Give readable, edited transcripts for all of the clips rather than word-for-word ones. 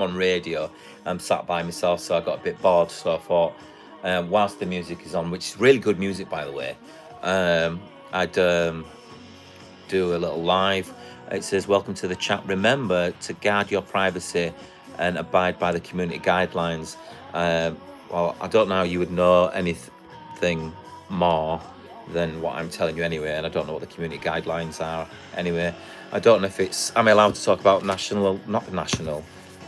on radio. I'm sat by myself, so I got a bit bored. So I thought, whilst the music is on, which is really good music, by the way, I'd do a little live. It says, welcome to the chat. Remember to guard your privacy and abide by the community guidelines. Well, I don't know how you would know anything more than what I'm telling you anyway, and I don't know what the community guidelines are anyway. I don't know if it's, am I allowed to talk about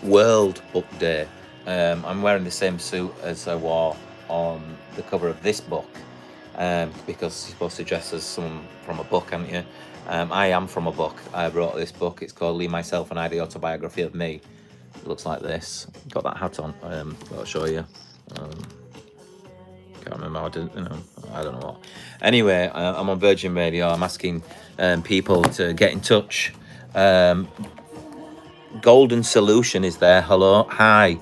World Book Day? I'm wearing the same suit as I wore on the cover of this book, because you're supposed to dress as someone from a book, aren't you? I am from a book. I wrote this book. It's called Leigh, Myself and I, the Autobiography of Me. It looks like this. Got that hat on. I'll show you. Can't remember how I did, I don't know what. Anyway, I'm on Virgin Radio. I'm asking people to get in touch. Golden Solution is there. Hello. Hi.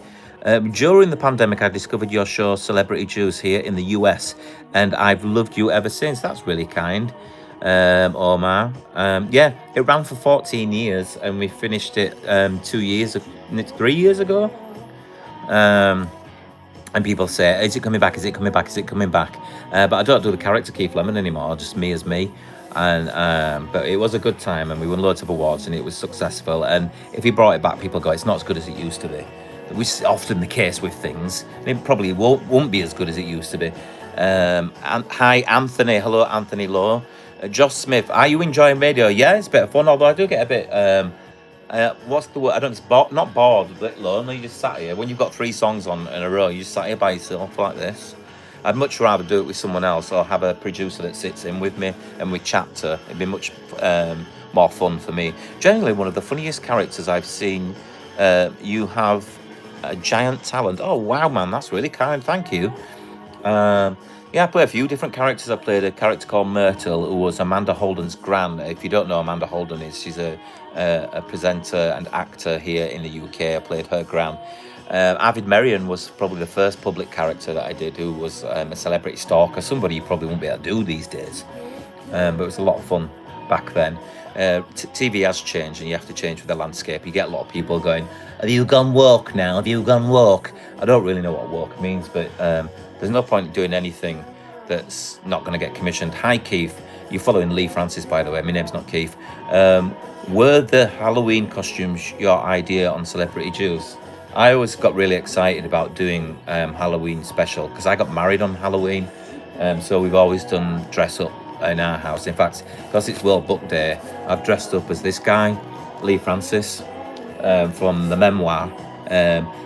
During the pandemic, I discovered your show, Celebrity Juice, here in the US, and I've loved you ever since. That's really kind, Omar. Yeah, it ran for 14 years, and we finished it 3 years ago. And people say, is it coming back? Is it coming back? Is it coming back? But I don't do the character Keith Lemon anymore, just me as me. And but it was a good time, and we won loads of awards, and it was successful. And if he brought it back, people go, it's not as good as it used to be. Which is often the case with things. It probably won't be as good as it used to be. And hi, Anthony. Hello, Anthony Lowe. Josh Smith, are you enjoying radio? Yeah, it's a bit of fun, although I do get a bit... what's the word? I don't know, not bored, a bit lonely. You just sat here. When you've got 3 songs on in a row, you just sat here by yourself like this. I'd much rather do it with someone else, or have a producer that sits in with me and we chat to. It'd be much more fun for me. Generally, one of the funniest characters I've seen. You have a giant talent. Oh, wow, man, that's really kind. Thank you. Yeah, I play a few different characters. I played a character called Myrtle, who was Amanda Holden's gran. If you don't know Amanda Holden is, she's a presenter and actor here in the UK. I played her gran. Avid Merrion was probably the first public character that I did, who was a celebrity stalker, somebody you probably won't be able to do these days. But it was a lot of fun back then. TV has changed, and you have to change with the landscape. You get a lot of people going, have you gone woke now? Have you gone woke? I don't really know what woke means, but there's no point doing anything that's not going to get commissioned. Hi, Keith. You're following Leigh Francis, by the way. My name's not Keith. Were the Halloween costumes your idea on Celebrity Juice? I always got really excited about doing Halloween special, because I got married on Halloween. So we've always done dress up in our house. In fact, because it's World Book Day, I've dressed up as this guy, Leigh Francis, from the memoir,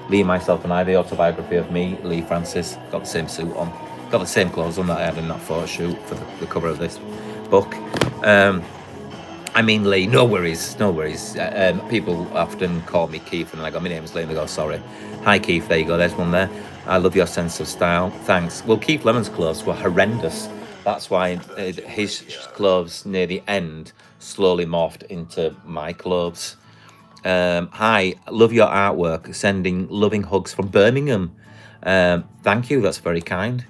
Leigh, Myself and I, the Autobiography of Me, Leigh Francis. Got the same suit on, got the same clothes on that I had in that photo shoot for the cover of this book. I mean, Leigh, no worries, no worries. People often call me Keith, and I go, my name's Leigh, and they go, sorry. Hi, Keith, there you go, there's one there. I love your sense of style, thanks. Well, Keith Lemon's clothes were horrendous. That's why his clothes near the end slowly morphed into my clothes. Hi, love your artwork. Sending loving hugs from Birmingham. Thank you, that's very kind.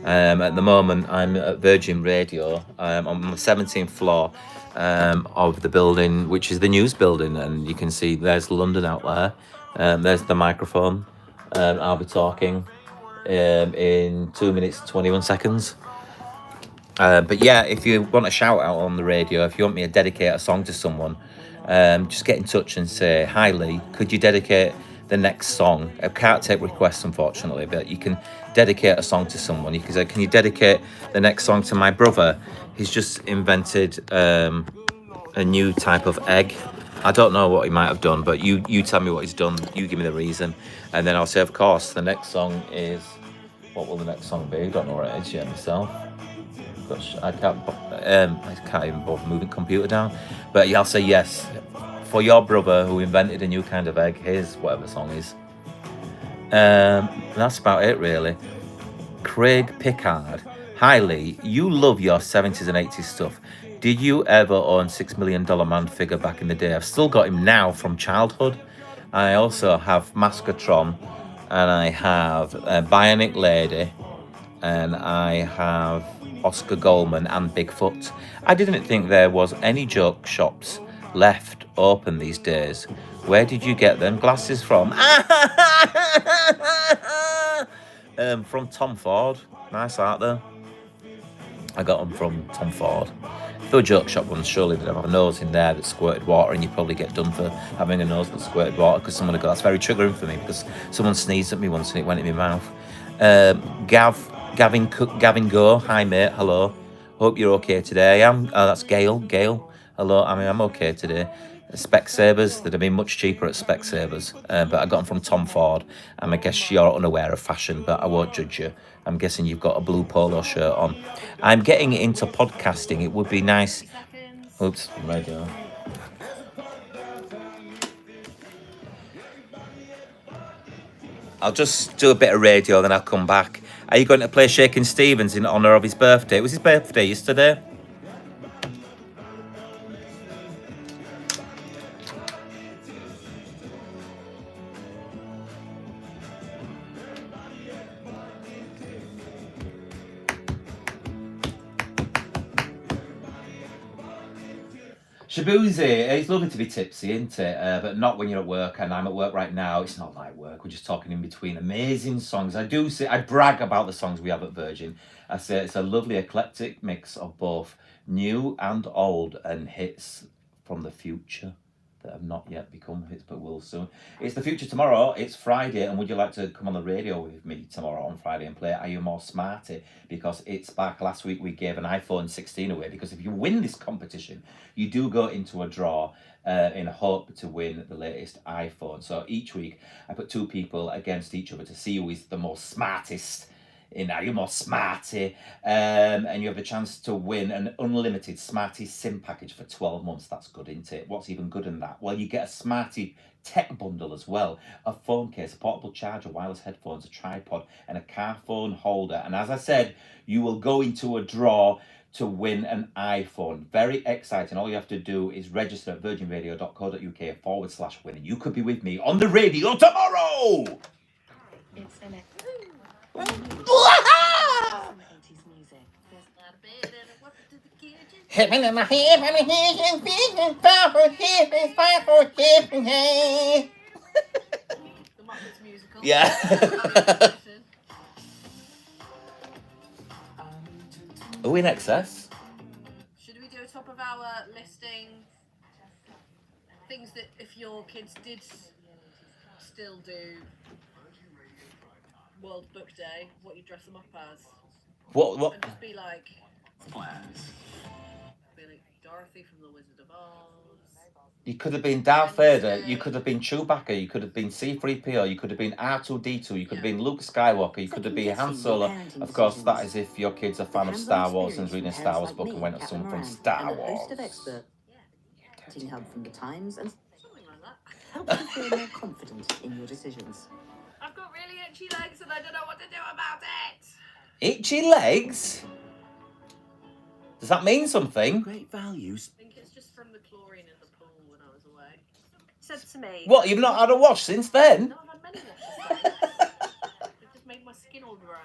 At the moment, I'm at Virgin Radio. I'm on the 17th floor of the building, which is the news building, and you can see there's London out there. There's the microphone. I'll be talking in 2 minutes 21 seconds. But yeah, if you want a shout out on the radio, if you want me to dedicate a song to someone, just get in touch and say, hi Leigh, could you dedicate the next song? I can't take requests, unfortunately, but you can dedicate a song to someone. You can say, can you dedicate the next song to my brother? He's just invented a new type of egg. I don't know what he might have done, but you tell me what he's done, you give me the reason, and then I'll say, of course, the next song is, what will the next song be? I don't know what it is yet myself. I can't even bother moving the computer down, but yeah, I'll say yes, for your brother who invented a new kind of egg, here's whatever the song is. That's about it, really. Craig Pickard, hi Leigh, you love your 70s and 80s stuff. Did you ever own $6 Million Man figure back in the day? I've still got him now from childhood. I also have Mascotron, and I have Bionic Lady, and I have Oscar Goldman and Bigfoot. I didn't think there was any joke shops left open these days. Where did you get them glasses from? From Tom Ford. Nice, aren't they? I got them from Tom Ford. If they were joke shop ones, surely they'd have a nose in there that squirted water, and you'd probably get done for having a nose that squirted water, because someone would go, that's very triggering for me, because someone sneezed at me once and it went in my mouth. Gavin Go, hi mate, hello. Hope you're okay today. That's Gail. Hello, I'm okay today. Specsavers, they'd have been much cheaper at Specsavers, but I got them from Tom Ford. I guess you're unaware of fashion, but I won't judge you. I'm guessing you've got a blue polo shirt on. I'm getting into podcasting. It would be nice. Oops, radio. I'll just do a bit of radio, then I'll come back. Are you going to play Shakin' Stevens in honour of his birthday? It was his birthday yesterday. Shabuzi, it's lovely to be tipsy, isn't it? But not when you're at work, and I'm at work right now. It's not like work. We're just talking in between. Amazing songs. I brag about the songs we have at Virgin. I say it's a lovely eclectic mix of both new and old, and hits from the future that have not yet become hits but will soon. It's the future tomorrow. It's Friday, and would you like to come on the radio with me tomorrow on Friday and play Are You More Smarty? Because it's back. Last week we gave an iPhone 16 away, because if you win this competition, you do go into a draw in a hope to win the latest iPhone. So each week I put two people against each other to see who is the most smartest in Are You More Smarty? And you have a chance to win an unlimited Smarty SIM package for 12 months. That's good, isn't it? What's even good than that? Well, you get a Smarty tech bundle as well. A phone case, a portable charger, wireless headphones, a tripod, and a car phone holder. And as I said, you will go into a draw to win an iPhone. Very exciting. All you have to do is register at virginradio.co.uk/win. And you could be with me on the radio tomorrow! It's an Heaven in my head, and the Muppets musical. Yeah. Are we in excess? Should we do a top of our listing things that if your kids did still do World Book Day, what you dress them up as? What? And just be like Dorothy from The Wizard of Oz. You could have been Darth Vader, you could have been Chewbacca, you could have been C-3PO, you could have been R2-D2, you could have been Luke Skywalker, you could have been Han Solo. Of course, that is if your kid's a fan of Star Wars and is reading a Star Wars book and went to someone from Star Wars. Help from the Times and something like that. Help you feel more confident in your decisions. I've got really itchy legs and I don't know what to do about it. Itchy legs? Does that mean something? Great values. I think it's just from the chlorine in the pool when I was away. He said to me. What, you've not had a wash since then? No, I've had many washes. It just made my skin all dry.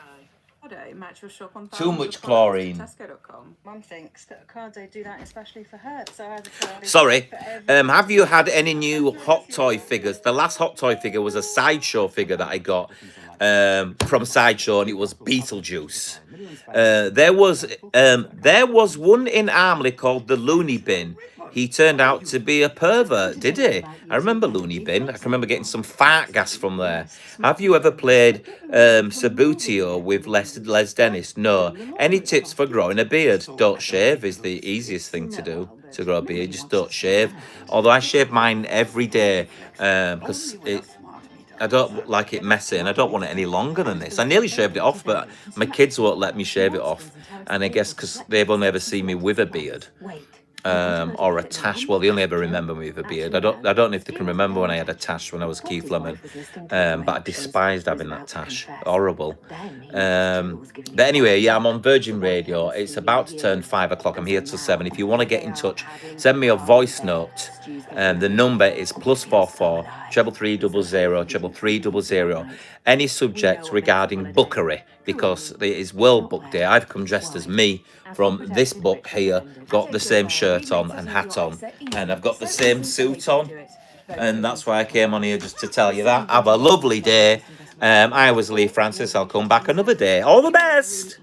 Match your shop on Too much chlorine. Tesco.com. Mum thinks that Ocado do that especially for her, so I have Sorry, have you had any new Hot Toy figures? The last Hot Toy figure was a Sideshow figure that I got from Sideshow, and it was Beetlejuice. There was one in Armley called the Looney Bin. He turned out to be a pervert, did he? I remember Looney Bin. I can remember getting some fart gas from there. Have you ever played Sabutio with Les Dennis? No. Any tips for growing a beard? Don't shave is the easiest thing to do, to grow a beard. Just don't shave. Although I shave mine every day because I don't like it messy, and I don't want it any longer than this. I nearly shaved it off, but my kids won't let me shave it off. And I guess because they've only ever seen me with a beard. Or a tash. Well, they only ever remember me with a beard. I don't know if they can remember when I had a tash when I was Keith Lemon. But I despised having that tash. Horrible. But anyway, yeah, I'm on Virgin Radio. It's about to turn 5 o'clock. I'm here till 7. If you want to get in touch, send me a voice note. The number is +44 333 333. Any subject regarding bookery, because it is World Book Day. I've come dressed as me from this book here, got the same shirt on and hat on, and I've got the same suit on. And that's why I came on here, just to tell you that. Have a lovely day. I was Leigh Francis. I'll come back another day. All the best.